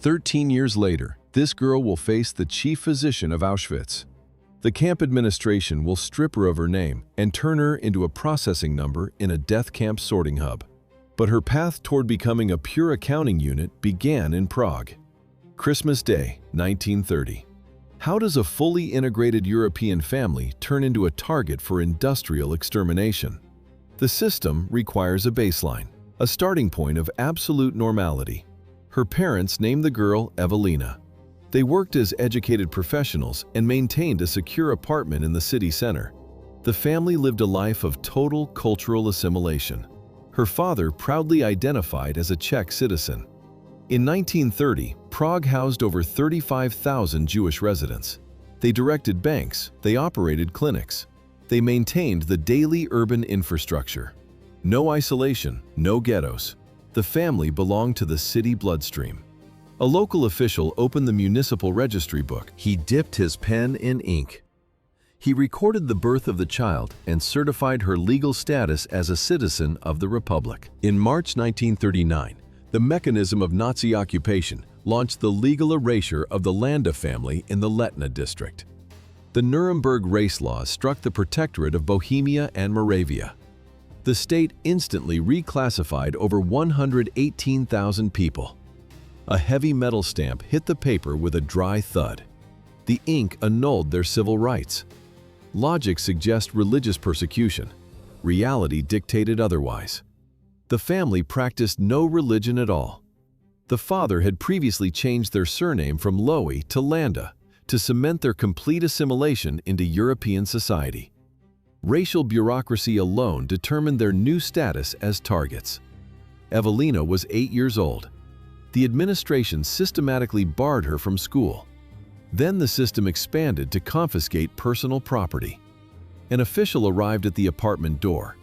13 years later, this girl will face the chief physician of Auschwitz. The camp administration will strip her of her name and turn her into a processing number in a death camp sorting hub. But her path toward becoming a pure accounting unit began in Prague. Christmas Day, 1930. How does a fully integrated European family turn into a target for industrial extermination? The system requires a baseline, a starting point of absolute normality. Her parents named the girl Evelina. They worked as educated professionals and maintained a secure apartment in the city center. The family lived a life of total cultural assimilation. Her father proudly identified as a Czech citizen. In 1930, Prague housed over 35,000 Jewish residents. They directed banks, they operated clinics. They maintained the daily urban infrastructure. No isolation, no ghettos. The family belonged to the city bloodstream. A local official opened the municipal registry book. He dipped his pen in ink. He recorded the birth of the child and certified her legal status as a citizen of the Republic. In March 1939, the mechanism of Nazi occupation launched the legal erasure of the Landa family in the Letna district. The Nuremberg race laws struck the protectorate of Bohemia and Moravia. The state instantly reclassified over 118,000 people. A heavy metal stamp hit the paper with a dry thud. The ink annulled their civil rights. Logic suggests religious persecution. Reality dictated otherwise. The family practiced no religion at all. The father had previously changed their surname from Lowy to Landa to cement their complete assimilation into European society. Racial bureaucracy alone determined their new status as targets. Evelina was 8 years old. The administration systematically barred her from school. Then the system expanded to confiscate personal property. An official arrived at the apartment door.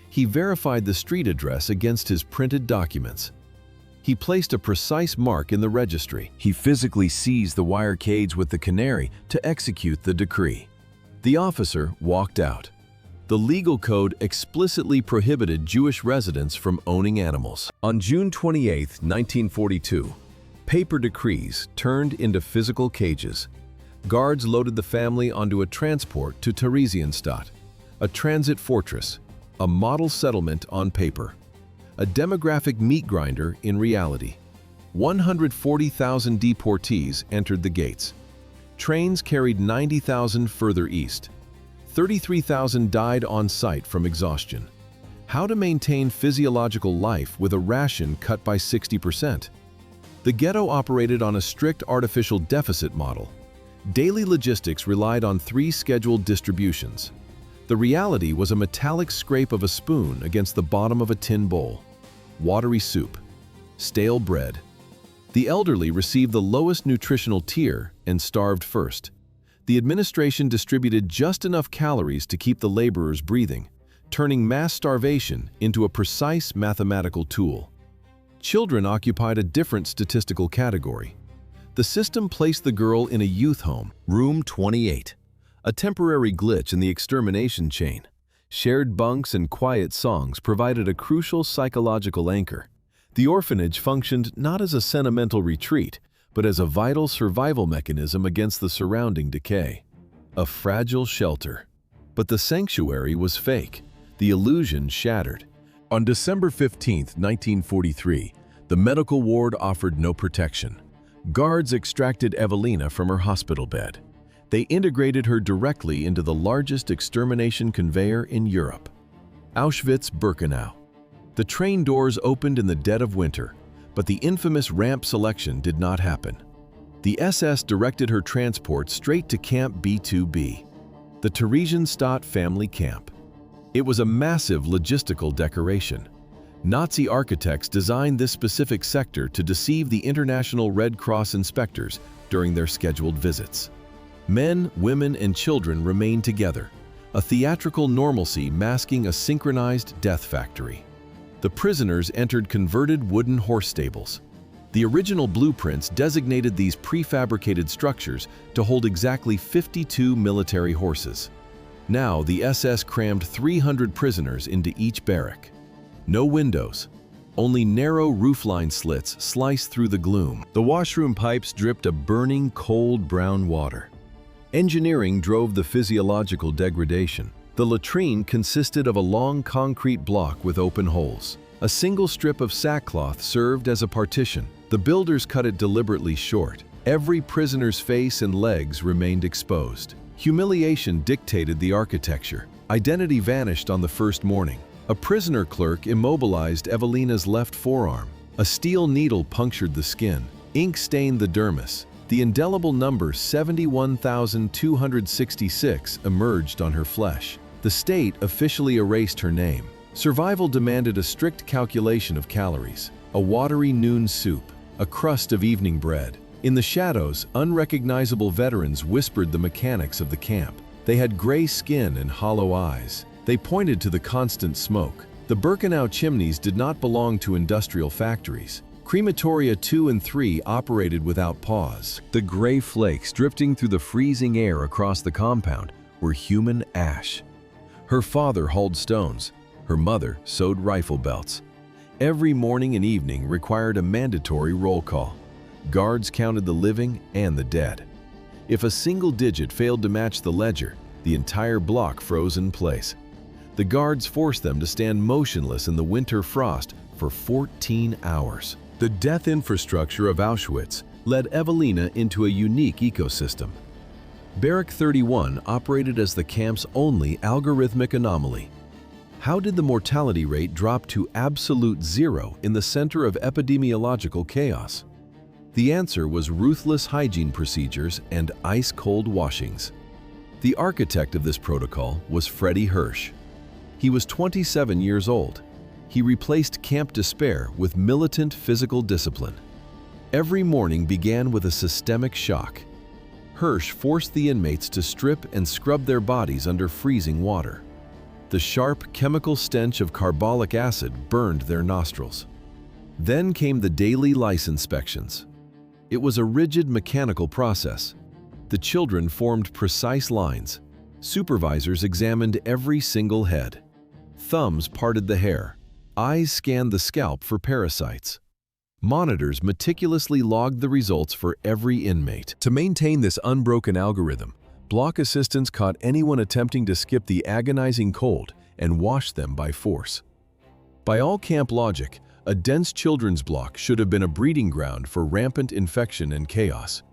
He verified the street address against his printed documents. He placed a precise mark in the registry. He physically seized the wire cage with the canary to execute the decree. The officer walked out. The legal code explicitly prohibited Jewish residents from owning animals. On June 28, 1942, paper decrees turned into physical cages. Guards loaded the family onto a transport to Theresienstadt, a transit fortress, a model settlement on paper, a demographic meat grinder in reality. 140,000 deportees entered the gates. Trains carried 90,000 further east. 33,000 died on site from exhaustion. How to maintain physiological life with a ration cut by 60%? The ghetto operated on a strict artificial deficit model. Daily logistics relied on 3 scheduled distributions. The reality was a metallic scrape of a spoon against the bottom of a tin bowl. Watery soup. Stale bread. The elderly received the lowest nutritional tier and starved first. The administration distributed just enough calories to keep the laborers breathing, turning mass starvation into a precise mathematical tool. Children occupied a different statistical category. The system placed the girl in a youth home, room 28, a temporary glitch in the extermination chain. Shared bunks and quiet songs provided a crucial psychological anchor. The orphanage functioned not as a sentimental retreat, but as a vital survival mechanism against the surrounding decay. A fragile shelter. But the sanctuary was fake, the illusion shattered. On December 15, 1943, the medical ward offered no protection. Guards extracted Evelina from her hospital bed. They integrated her directly into the largest extermination conveyor in Europe, Auschwitz-Birkenau. The train doors opened in the dead of winter, but the infamous ramp selection did not happen. The SS directed her transport straight to Camp B2B, the Theresienstadt family camp. It was a massive logistical decoration. Nazi architects designed this specific sector to deceive the International Red Cross inspectors during their scheduled visits. Men, women, and children remained together, a theatrical normalcy masking a synchronized death factory. The prisoners entered converted wooden horse stables. The original blueprints designated these prefabricated structures to hold exactly 52 military horses. Now, the SS crammed 300 prisoners into each barrack. No windows, Only narrow roofline slits sliced through the gloom. The washroom pipes dripped a burning, cold brown water. Engineering drove the physiological degradation. The latrine consisted of a long concrete block with open holes. A single strip of sackcloth served as a partition. The builders cut it deliberately short. Every prisoner's face and legs remained exposed. Humiliation dictated the architecture. Identity vanished on the first morning. A prisoner clerk immobilized Evelina's left forearm. A steel needle punctured the skin. Ink stained the dermis. The indelible number 71,266 emerged on her flesh. The state officially erased her name. Survival demanded a strict calculation of calories. A watery noon soup. A crust of evening bread. In the shadows, unrecognizable veterans whispered the mechanics of the camp. They had gray skin and hollow eyes. They pointed to the constant smoke. The Birkenau chimneys did not belong to industrial factories. Crematoria 2 and 3 operated without pause. The gray flakes drifting through the freezing air across the compound were human ash. Her father hauled stones. Her mother sewed rifle belts. Every morning and evening required a mandatory roll call. Guards counted the living and the dead. If a single digit failed to match the ledger, the entire block froze in place. The guards forced them to stand motionless in the winter frost for 14 hours. The death infrastructure of Auschwitz led Evelina into a unique ecosystem. Barrack 31 operated as the camp's only algorithmic anomaly. How did the mortality rate drop to absolute zero in the center of epidemiological chaos? The answer was ruthless hygiene procedures and ice-cold washings. The architect of this protocol was Freddie Hirsch. He was 27 years old. He replaced camp despair with militant physical discipline. Every morning began with a systemic shock. Hirsch forced the inmates to strip and scrub their bodies under freezing water. The sharp chemical stench of carbolic acid burned their nostrils. Then came the daily lice inspections. It was a rigid mechanical process. The children formed precise lines. Supervisors examined every single head. Thumbs parted the hair. Eyes scanned the scalp for parasites. Monitors meticulously logged the results for every inmate. To maintain this unbroken algorithm, block assistants caught anyone attempting to skip the agonizing cold and washed them by force. By all camp logic, a dense children's block should have been a breeding ground for rampant infection and chaos.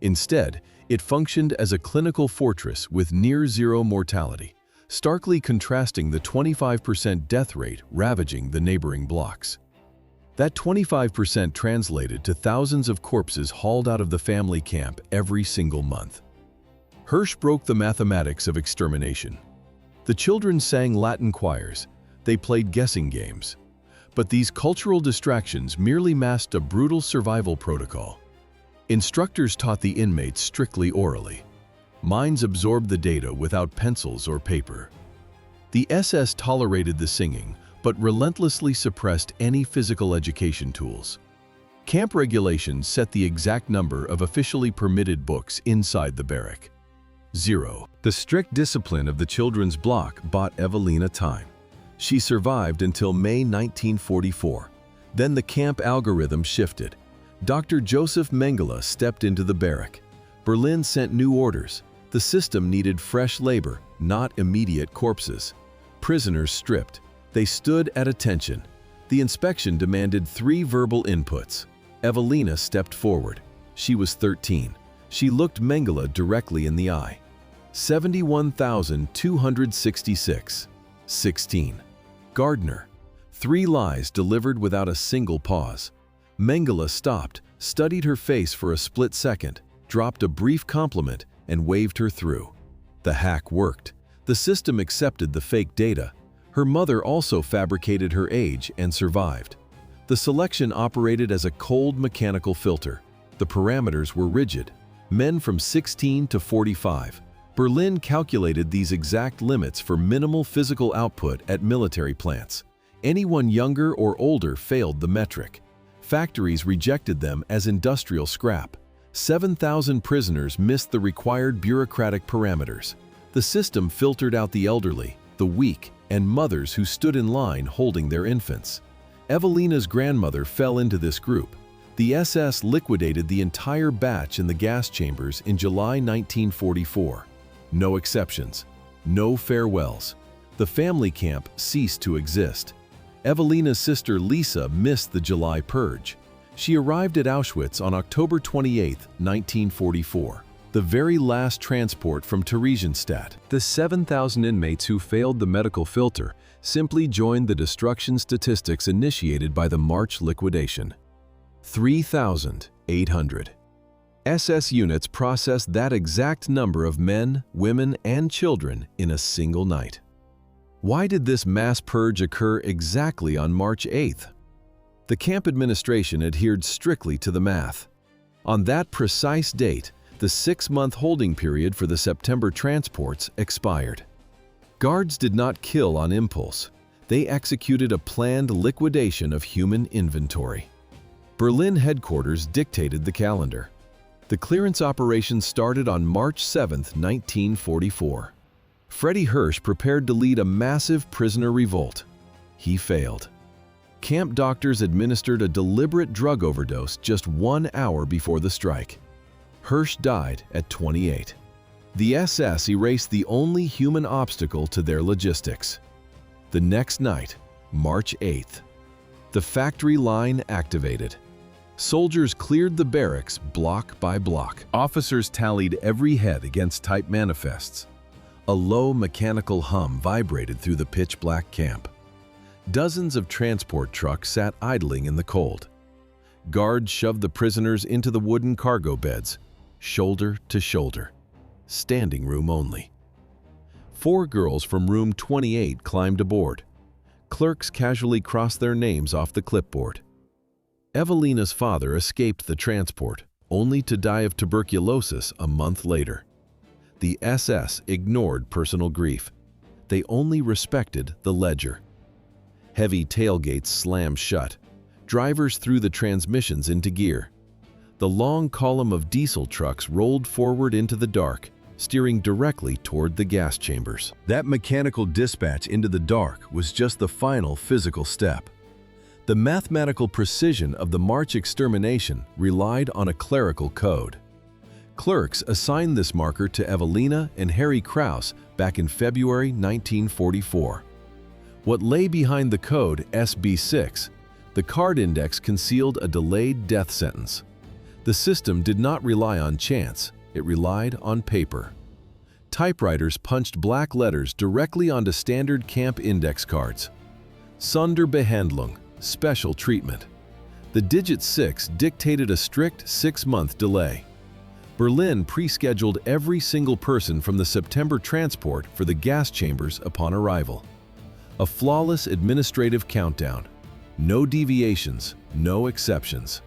Instead, it functioned as a clinical fortress with near-zero mortality, starkly contrasting the 25% death rate ravaging the neighboring blocks. That 25% translated to thousands of corpses hauled out of the family camp every single month. Hirsch broke the mathematics of extermination. The children sang Latin choirs. They played guessing games. But these cultural distractions merely masked a brutal survival protocol. Instructors taught the inmates strictly orally. Minds absorbed the data without pencils or paper. The SS tolerated the singing, but relentlessly suppressed any physical education tools. Camp regulations set the exact number of officially permitted books inside the barrack. 0. The strict discipline of the children's block bought Evelina time. She survived until May 1944. Then the camp algorithm shifted. Dr. Joseph Mengele stepped into the barrack. Berlin sent new orders. The system needed fresh labor, not immediate corpses. Prisoners stripped. They stood at attention. The inspection demanded 3 verbal inputs. Evelina stepped forward. She was 13. She looked Mengele directly in the eye. 71,266. 16. Gardner. 3 lies delivered without a single pause. Mengele stopped, studied her face for a split second, dropped a brief compliment, and waved her through. The hack worked. The system accepted the fake data. Her mother also fabricated her age and survived. The selection operated as a cold mechanical filter. The parameters were rigid. Men from 16 to 45. Berlin calculated these exact limits for minimal physical output at military plants. Anyone younger or older failed the metric. Factories rejected them as industrial scrap. 7,000 prisoners missed the required bureaucratic parameters. The system filtered out the elderly, the weak, and mothers who stood in line holding their infants. Evelina's grandmother fell into this group. The SS liquidated the entire batch in the gas chambers in July 1944. No exceptions, no farewells. The family camp ceased to exist. Evelina's sister Lisa missed the July purge. She arrived at Auschwitz on October 28, 1944, the very last transport from Theresienstadt. The 7,000 inmates who failed the medical filter simply joined the destruction statistics initiated by the March liquidation. 3,800. SS units processed that exact number of men, women, and children in a single night. Why did this mass purge occur exactly on March 8th? The camp administration adhered strictly to the math. On that precise date, the 6-month holding period for the September transports expired. Guards did not kill on impulse. They executed a planned liquidation of human inventory. Berlin headquarters dictated the calendar. The clearance operation started on March 7, 1944. Freddie Hirsch prepared to lead a massive prisoner revolt. He failed. Camp doctors administered a deliberate drug overdose just 1 hour before the strike. Hirsch died at 28. The SS erased the only human obstacle to their logistics. The next night, March 8th, the factory line activated. Soldiers cleared the barracks block by block. Officers tallied every head against type manifests. A low mechanical hum vibrated through the pitch-black camp. Dozens of transport trucks sat idling in the cold. Guards shoved the prisoners into the wooden cargo beds, shoulder to shoulder. Standing room only. 4 girls from room 28 climbed aboard. Clerks casually crossed their names off the clipboard. Evelina's father escaped the transport, only to die of tuberculosis a month later. The SS ignored personal grief. They only respected the ledger. Heavy tailgates slammed shut. Drivers threw the transmissions into gear. The long column of diesel trucks rolled forward into the dark, steering directly toward the gas chambers. That mechanical dispatch into the dark was just the final physical step. The mathematical precision of the March extermination relied on a clerical code. Clerks assigned this marker to Evelina and Harry Krauss back in February 1944. What lay behind the code SB6, the card index concealed a delayed death sentence. The system did not rely on chance, it relied on paper. Typewriters punched black letters directly onto standard camp index cards. Sonderbehandlung, special treatment. The digit 6 dictated a strict 6-month delay. Berlin pre-scheduled every single person from the September transport for the gas chambers upon arrival. A flawless administrative countdown. No deviations, no exceptions.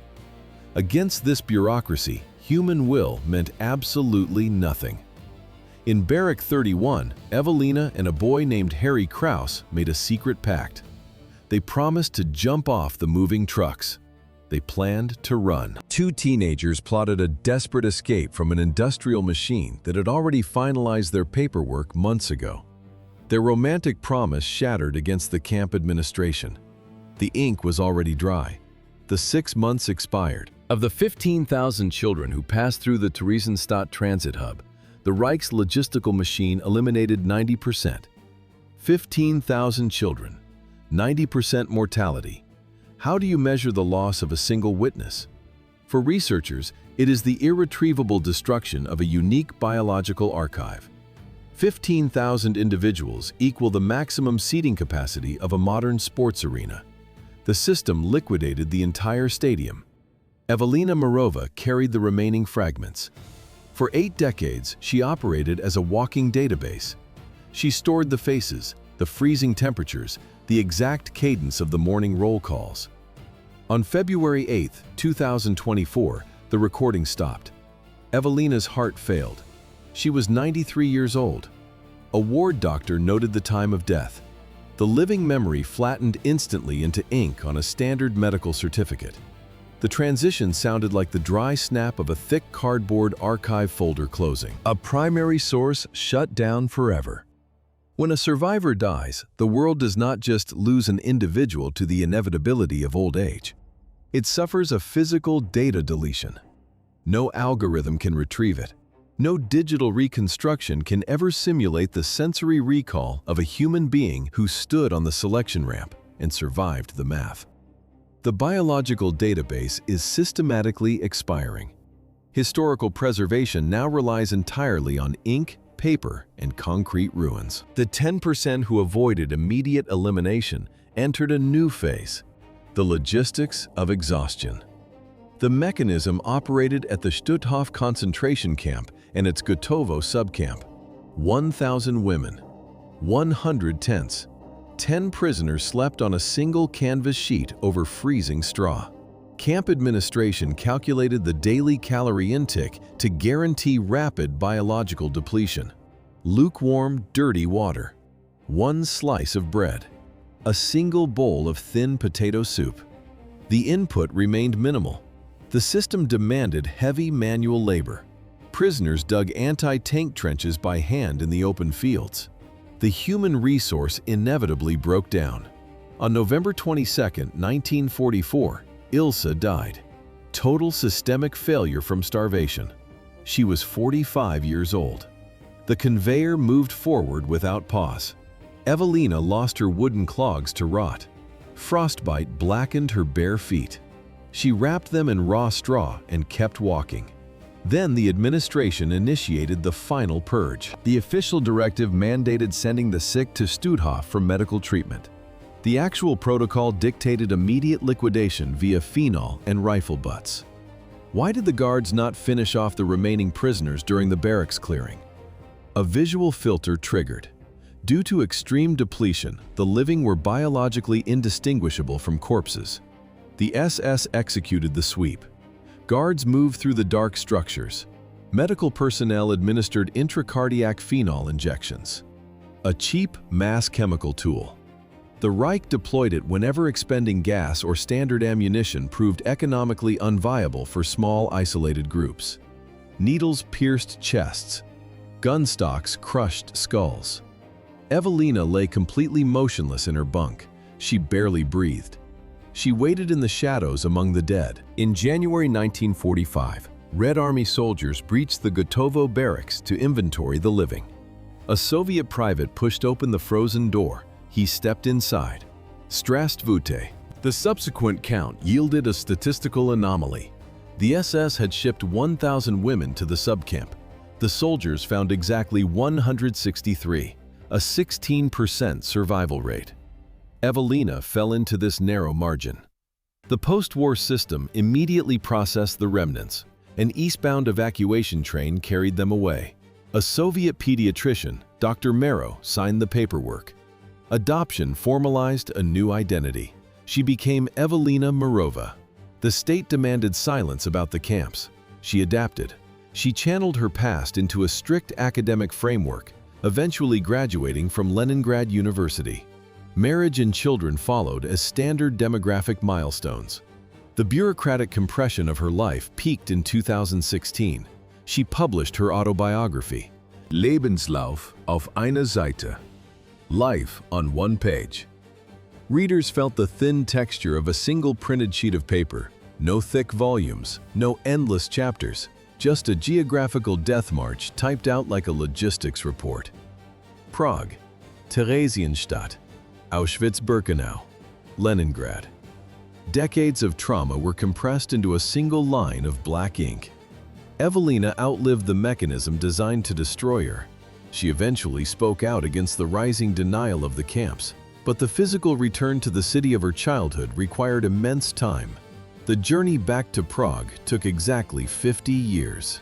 Against this bureaucracy, human will meant absolutely nothing. In Barrack 31, Evelina and a boy named Harry Krauss made a secret pact. They promised to jump off the moving trucks. They planned to run. 2 teenagers plotted a desperate escape from an industrial machine that had already finalized their paperwork months ago. Their romantic promise shattered against the camp administration. The ink was already dry. The 6 months expired. Of the 15,000 children who passed through the Theresienstadt transit hub, the Reich's logistical machine eliminated 90%. 15,000 children, 90% mortality. How do you measure the loss of a single witness? For researchers, it is the irretrievable destruction of a unique biological archive. 15,000 individuals equal the maximum seating capacity of a modern sports arena. The system liquidated the entire stadium. Evelina Merova carried the remaining fragments. For 8 decades, she operated as a walking database. She stored the faces, the freezing temperatures, the exact cadence of the morning roll calls. On February 8, 2024, the recording stopped. Evelina's heart failed. She was 93 years old. A ward doctor noted the time of death. The living memory flattened instantly into ink on a standard medical certificate. The transition sounded like the dry snap of a thick cardboard archive folder closing. A primary source shut down forever. When a survivor dies, the world does not just lose an individual to the inevitability of old age. It suffers a physical data deletion. No algorithm can retrieve it. No digital reconstruction can ever simulate the sensory recall of a human being who stood on the selection ramp and survived the math. The biological database is systematically expiring. Historical preservation now relies entirely on ink, paper, and concrete ruins. The 10% who avoided immediate elimination entered a new phase, the logistics of exhaustion. The mechanism operated at the Stutthof concentration camp and its Gotovo subcamp. 1,000 women, 100 tents, 10 prisoners slept on a single canvas sheet over freezing straw. Camp administration calculated the daily calorie intake to guarantee rapid biological depletion. Lukewarm, dirty water, 1 slice of bread, a single bowl of thin potato soup. The input remained minimal. The system demanded heavy manual labor. Prisoners dug anti-tank trenches by hand in the open fields. The human resource inevitably broke down. On November 22, 1944, Ilse died. Total systemic failure from starvation. She was 45 years old. The conveyor moved forward without pause. Evelina lost her wooden clogs to rot. Frostbite blackened her bare feet. She wrapped them in raw straw and kept walking. Then the administration initiated the final purge. The official directive mandated sending the sick to Stutthof for medical treatment. The actual protocol dictated immediate liquidation via phenol and rifle butts. Why did the guards not finish off the remaining prisoners during the barracks clearing? A visual filter triggered. Due to extreme depletion, the living were biologically indistinguishable from corpses. The SS executed the sweep. Guards moved through the dark structures. Medical personnel administered intracardiac phenol injections. A cheap mass chemical tool. The Reich deployed it whenever expending gas or standard ammunition proved economically unviable for small, isolated groups. Needles pierced chests. Gun stocks crushed skulls. Evelina lay completely motionless in her bunk. She barely breathed. She waited in the shadows among the dead. In January 1945, Red Army soldiers breached the Gotovo barracks to inventory the living. A Soviet private pushed open the frozen door. He stepped inside. Strastvute. The subsequent count yielded a statistical anomaly. The SS had shipped 1,000 women to the subcamp. The soldiers found exactly 163, a 16% survival rate. Evelina fell into this narrow margin. The post-war system immediately processed the remnants. An eastbound evacuation train carried them away. A Soviet pediatrician, Dr. Mero, signed the paperwork. Adoption formalized a new identity. She became Evelina Merova. The state demanded silence about the camps. She adapted. She channeled her past into a strict academic framework, eventually graduating from Leningrad University. Marriage and children followed as standard demographic milestones. The bureaucratic compression of her life peaked in 2016. She published her autobiography, Lebenslauf auf einer Seite. Life on one page. Readers felt the thin texture of a single printed sheet of paper. No thick volumes, no endless chapters, just a geographical death march typed out like a logistics report. Prague, Theresienstadt, Auschwitz-Birkenau, Leningrad. Decades of trauma were compressed into a single line of black ink. Evelina outlived the mechanism designed to destroy her. She eventually spoke out against the rising denial of the camps, but the physical return to the city of her childhood required immense time. The journey back to Prague took exactly 50 years.